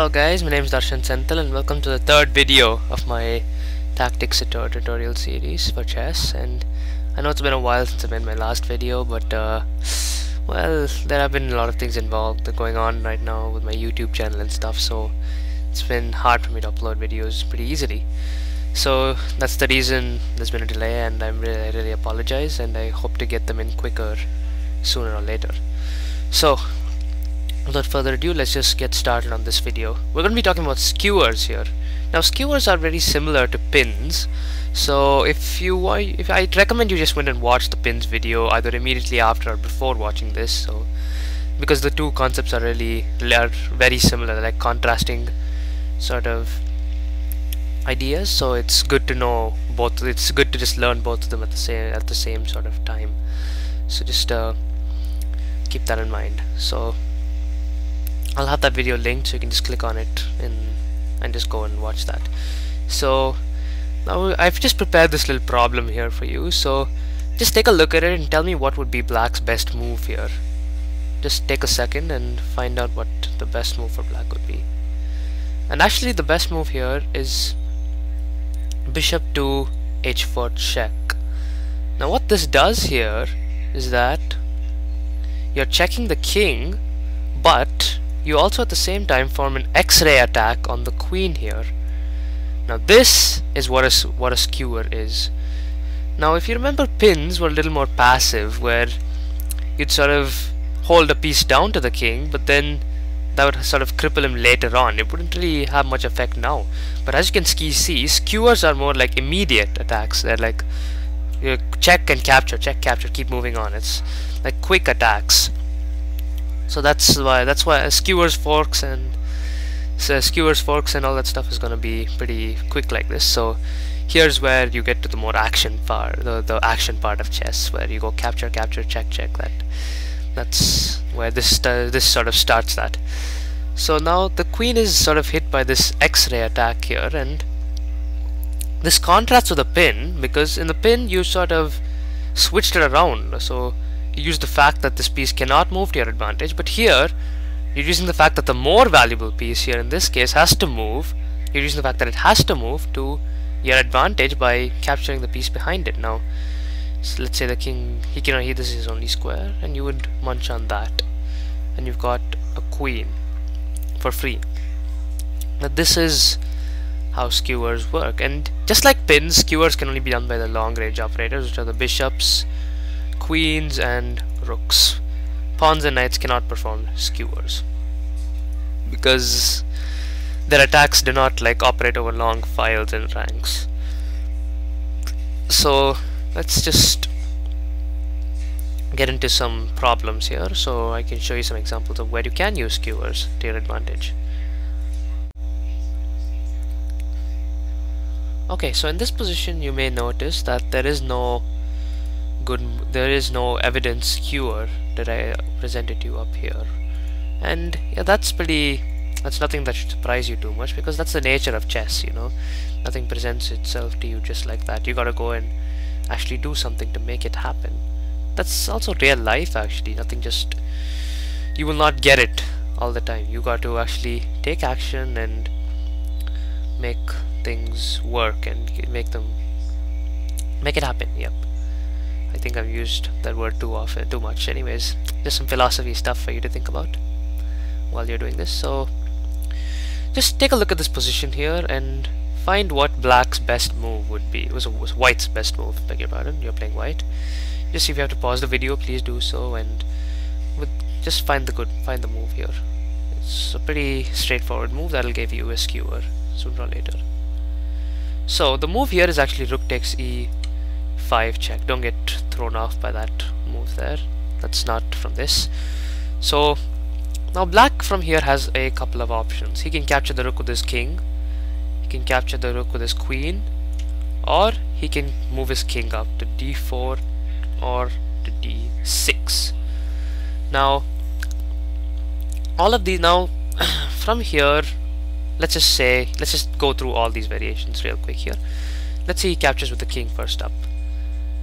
Hello guys, my name is Darshan Senthil and welcome to the third video of my tactics tutorial series for chess. And I know it's been a while since I made my last video, but well, there have been a lot of things involved going on right now with my YouTube channel and stuff, so it's been hard for me to upload videos pretty easily. So that's the reason there's been a delay, and I really apologize, and I hope to get them in quicker sooner or later. So without further ado, let's just get started on this video. We're going to be talking about skewers here. Now skewers are very similar to pins, so if I'd recommend you just went and watch the pins video either immediately after or before watching this, so because the two concepts are very similar. They're like contrasting sort of ideas, so it's good to know both. It's good to just learn both of them at the same sort of time, so just keep that in mind. So I'll have that video linked, so you can just click on it and just go and watch that. So now I've just prepared this little problem here for you, so just take a look at it and tell me what would be black's best move here. Just take a second and find out what the best move for black would be. And actually the best move here is bishop to h4 check. Now what this does here is that you're checking the king, but you also at the same time form an X-ray attack on the queen here. Now this is what a skewer is. Now if you remember, pins were a little more passive, where you'd sort of hold a piece down to the king, but then that would sort of cripple him later on. It wouldn't really have much effect now. But as you can see, skewers are more like immediate attacks. They're like check and capture, check, capture, keep moving on. It's like quick attacks. So that's why skewers, forks, and all that stuff is gonna be pretty quick like this. So here's where you get to the more action part, the action part of chess, where you go capture, capture, check, check. That's where this sort of starts that. So now the queen is sort of hit by this X-ray attack here, and this contrasts with the pin, because in the pin you sort of switched it around. So you use the fact that this piece cannot move to your advantage, but here you're using the fact that the more valuable piece here in this case has to move. You're using the fact that it has to move to your advantage by capturing the piece behind it. Now so let's say the king, this is his only square, and you would munch on that, and you've got a queen for free. Now this is how skewers work, and just like pins, skewers can only be done by the long range operators, which are the bishops, queens, and rooks. Pawns and knights cannot perform skewers because their attacks do not like operate over long files and ranks. So let's just get into some problems here, so I can show you some examples of where you can use skewers to your advantage. Okay, so in this position you may notice that there is no evidence skewer that I presented to you up here, and yeah, that's nothing that should surprise you too much, because that's the nature of chess. Nothing presents itself to you just like that. You gotta go and actually do something to make it happen. That's also real life actually. You will not get it all the time. You got to actually take action and make things work and make it happen. Yep, I think I've used that word too much. Anyways, just some philosophy stuff for you to think about while you're doing this. So just take a look at this position here and find what black's best move would be. It was white's best move, beg your pardon, you're playing white. Just if you have to pause the video, please do so, and just find the move here. It's a pretty straightforward move that'll give you a skewer sooner or later. So the move here is actually rook takes e5 check. Don't get thrown off by that move there. That's not from this. So now black from here has a couple of options. He can capture the rook with his king, he can capture the rook with his queen, or he can move his king up to d4 or to d6. Now all of these, now from here, let's just go through all these variations real quick here. Let's say he captures with the king first up.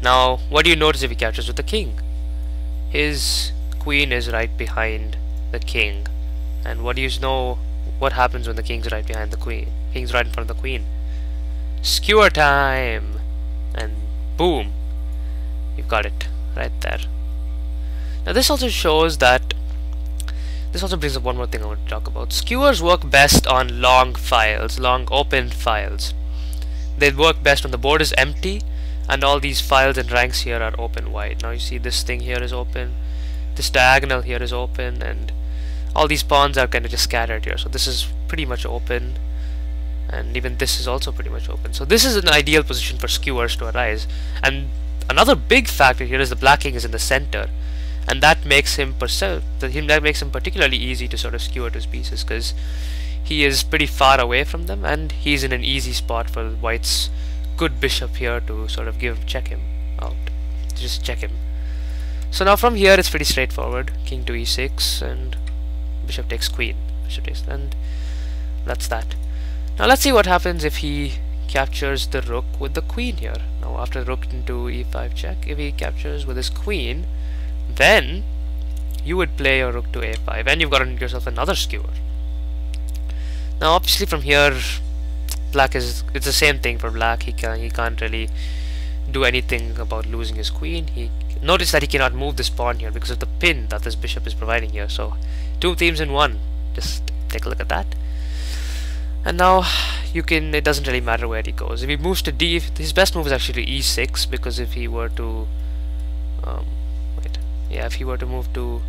Now what do you notice if he captures with the king? His queen is right behind the king, and what do you know what happens when the king's right behind the queen. King's right in front of the queen. Skewer time! And boom! You've got it right there. Now this also shows that, this also brings up one more thing I want to talk about. Skewers work best on long files, long open files. They work best when the board is empty and all these files and ranks here are open wide. Now you see this thing here is open, this diagonal here is open, and all these pawns are kind of just scattered here. So this is pretty much open, and even this is also pretty much open. So this is an ideal position for skewers to arise. And another big factor here is the black king is in the center, and that makes him particularly easy to sort of skewer to his pieces, because he is pretty far away from them and he's in an easy spot for white's good bishop here to sort of check him out, just check him. So now from here it's pretty straightforward. King to e6 and bishop takes queen, and that's that. Now let's see what happens if he captures the rook with the queen here. Now after rook into e5 check, if he captures with his queen, then you would play your rook to a5 and you've gotten yourself another skewer. Now obviously from here it's the same thing for black. He can't really do anything about losing his queen. Notice that he cannot move this pawn here because of the pin that this bishop is providing here. So two themes in one. Just take a look at that. And now it doesn't really matter where he goes. If he moves to his best move is actually e6, because if he were to if he were to move to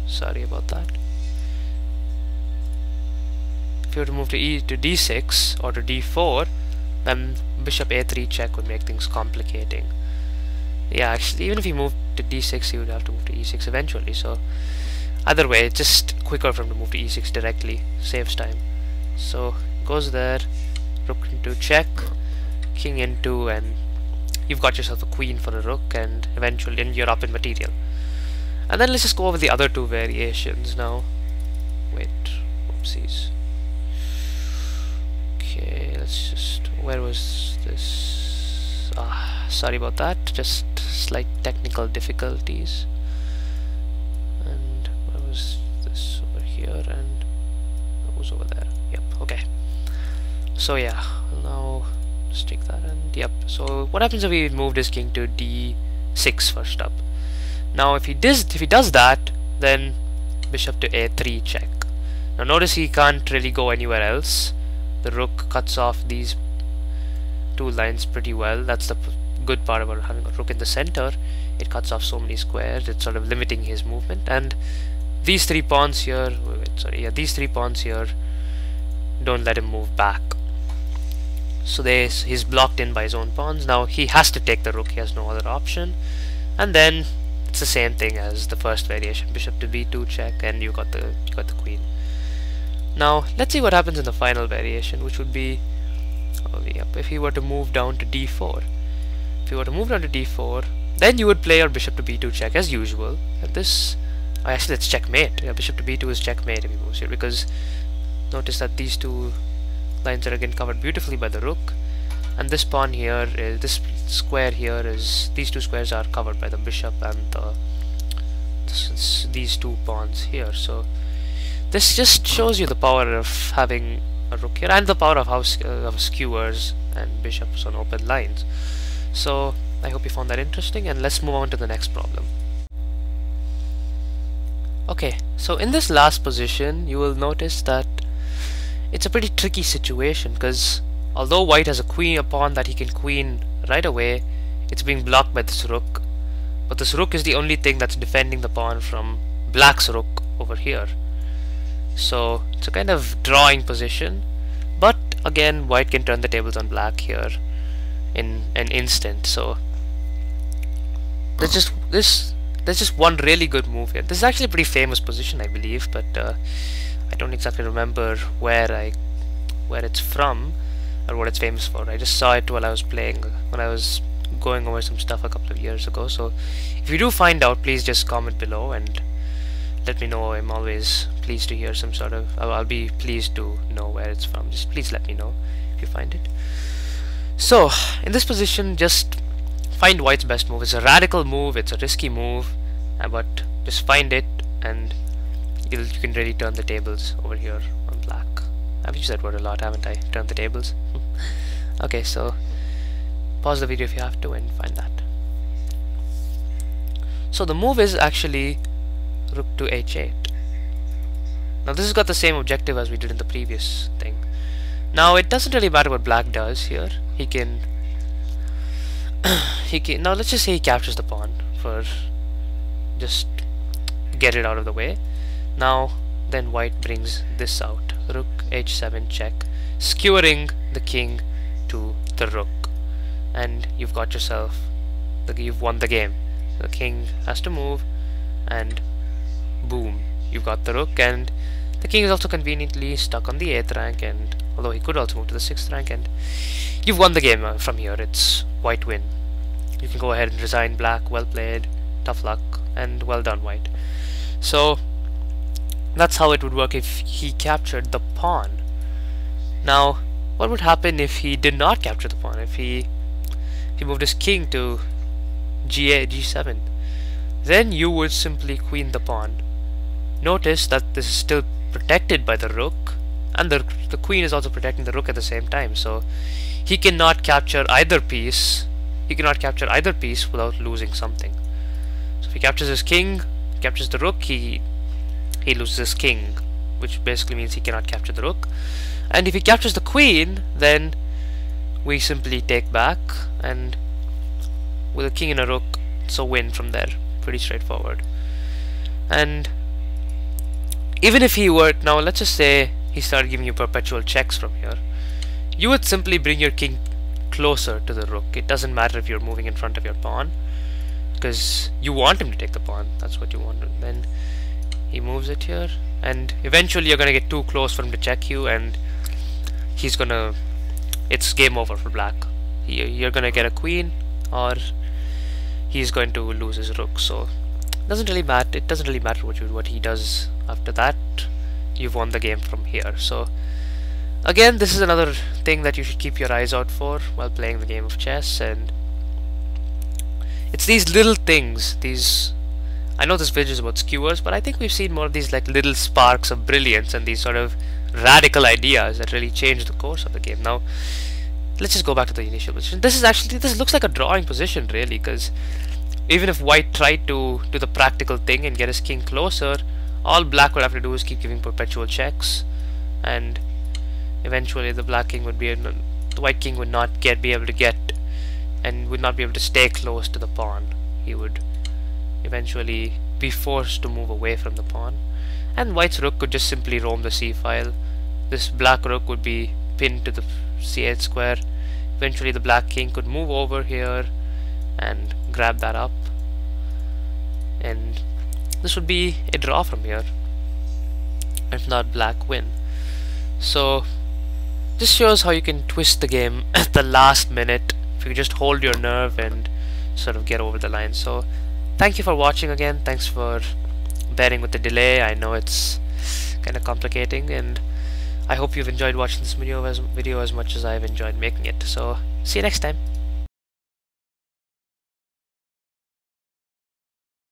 sorry about that. If you were to move to d6 or to d4, then bishop a3 check would make things complicating. Yeah, actually, even if he moved to d6, he would have to move to e6 eventually. So either way, it's just quicker for him to move to e6 directly, saves time. So goes there, rook into check, king into, and you've got yourself a queen for a rook, and eventually you're up in material. And then let's just go over the other two variations now. Wait, whoopsies. Okay, let's just, where was this? Sorry about that, just slight technical difficulties. And where was this? Over here, and that was over there. Yep, okay. So yeah, now just take that, and yep. So what happens if he moved his king to d6 first up? Now if he does that, then bishop to a3 check. Now notice he can't really go anywhere else. The rook cuts off these two lines pretty well. That's the good part about having a rook in the center. It cuts off so many squares. It's sort of limiting his movement. And these three pawns here, these three pawns here don't let him move back. So he's blocked in by his own pawns. Now he has to take the rook. He has no other option. And then it's the same thing as the first variation, bishop to b2 check, and you got the queen. Now let's see what happens in the final variation, which would be if he were to move down to d4. If you were to move down to d4, then you would play your bishop to b2 check as usual. And this, actually that's checkmate. Yeah, bishop to b2 is checkmate if he moves here, because notice that these two lines are again covered beautifully by the rook, and this pawn here is, this square here is, these two squares are covered by the bishop and these two pawns here. So this just shows you the power of having a rook here, and the power of how of skewers and bishops on open lines. So I hope you found that interesting, and let's move on to the next problem. Okay, so in this last position you will notice that it's a pretty tricky situation, because although white has a pawn that he can queen right away, it's being blocked by this rook. But this rook is the only thing that's defending the pawn from black's rook over here. So it's a kind of drawing position, but again white can turn the tables on black here in an instant. So there's just one really good move here. This is actually a pretty famous position, I believe, but I don't exactly remember where it's from or what it's famous for. I just saw it while I was playing, when I was going over some stuff a couple of years ago. So if you do find out, please just comment below and let me know. I'm always pleased to hear some sort of, I'll be pleased to know where it's from. Just please let me know if you find it. So in this position, just find white's best move. It's a radical move, it's a risky move, but just find it and you can really turn the tables over here on black. I've used that word a lot, haven't I? Turn the tables. Okay, so pause the video if you have to and find that. So the move is actually rook to h8. Now this has got the same objective as we did in the previous thing. Now it doesn't really matter what black does here. He can now let's just say he captures the pawn for just get it out of the way. Now then white brings this out, rook h7 check, skewering the king to the rook, and you've got yourself you've won the game. The king has to move, and boom, you've got the rook, and the king is also conveniently stuck on the 8th rank, and although he could also move to the 6th rank, and you've won the game from here. It's white win. You can go ahead and resign black. Well played, tough luck, and well done white. So that's how it would work if he captured the pawn. Now what would happen if he did not capture the pawn? If he moved his king to g8, g7, then you would simply queen the pawn. Notice that this is still protected by the rook, and the queen is also protecting the rook at the same time, so he cannot capture either piece. He cannot capture either piece without losing something. So if he captures his king, captures the rook, he loses his king, which basically means he cannot capture the rook. And if he captures the queen, then we simply take back, and with a king and a rook, it's a win from there. Pretty straightforward. And even if he were, now let's just say he started giving you perpetual checks from here, you would simply bring your king closer to the rook. It doesn't matter if you're moving in front of your pawn, because you want him to take the pawn. That's what you want. And then he moves it here, and eventually you're gonna get too close for him to check you, and it's game over for black. You're gonna get a queen, or he's going to lose his rook. So it doesn't really matter what he does after that. You've won the game from here. So again, this is another thing that you should keep your eyes out for while playing the game of chess, and it's these little things. I know this video is about skewers, but I think we've seen more of these like little sparks of brilliance and these sort of radical ideas that really change the course of the game. Now let's just go back to the initial position. This looks like a drawing position really, because even if white tried to do the practical thing and get his king closer, all black would have to do is keep giving perpetual checks, and eventually the white king would not be able to get and would not be able to stay close to the pawn. He would eventually be forced to move away from the pawn, and white's rook could just simply roam the c-file. This black rook would be pinned to the c8 square. Eventually the black king could move over here and grab that up, and this would be a draw from here, if not black win. So this shows how you can twist the game at the last minute if you just hold your nerve and sort of get over the line. So thank you for watching again. Thanks for bearing with the delay. I know it's kind of complicating, and I hope you've enjoyed watching this video as much as I've enjoyed making it. So see you next time.